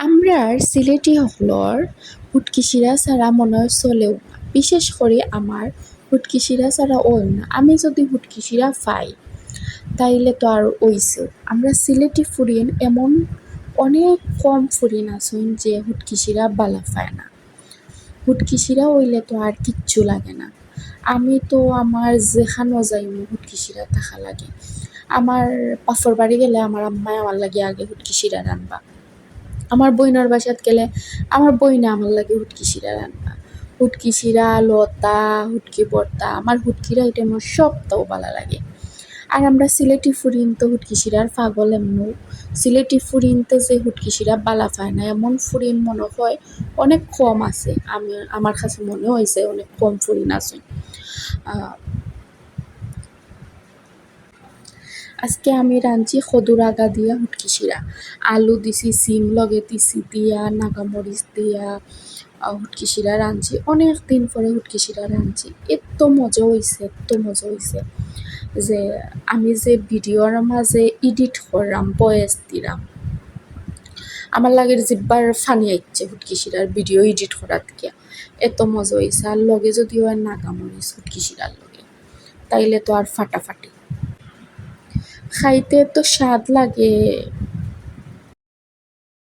আমরার সিলেটি হলর হুটকি শিরা ছাড়া মনে হয় চলেও না। বিশেষ করে আমার হুটকি শিরা ছাড়া ওই না। আমি যদি হুটকি শিরা পাই তাইলে তো আর ওইছেও। আমরা সিলেটি ফুরিন এমন অনেক কম ফুরিন আছেন যে হুটকি শিরা বালা পায় না। হুটকি শিরা হইলে তো আর কিচ্ছু লাগে না। আমি তো আমার যেখানো যাইমু হুটকি শিরা থাকা লাগে। আমার বাপর বাড়ি গেলে আমার আম্মাই আমার লাগে আগে হুটকি শিরা রানবা। আমার বইনার বাসাত গেলে আমার বইনে আমার লাগে হুটকি শিরা রানবা। হুটকি শিরা, লতা, হুটকি ভর্তা, আমার হুটকির আইটেম সবটাও ভালো লাগে। আর আমরা সিলেটি ফুরিন তো হুটকি শিরার পাগল এমনও। সিলেটি ফুরিনতে যে হুটকি শিরা বালা পায় না এমন ফুরিন মনে হয় অনেক কম আছে। আমার কাছে মনে হয়েছে অনেক কম ফুরিন আছে। আজকে আমি রাঁধছি খদুর আগা দিয়া হুটকি শিরা। আলু দিছি, সিম লগে দিছি দিয়া, নাগামরিচ দিয়া হুটকি শিরা রাঁধছি। অনেক দিন পরে হুটকি শিরা রাঁধছি। এত মজা হইছে, এত মজা হইছে যে আমি যে ভিডিওর মাঝে এডিট করলাম, ভয়েস দিলাম, আমার লাগে জিব্বার ফানি আইচ্ছে হুটকি শিরার ভিডিও এডিট করার থেকে। এত মজা হইছে। আর লগে যদি হয় নাগামরিচ হুটকি শিরার লগে, তাইলে তো আর ফাটাফাটি। খাইতে এত স্বাদ লাগে,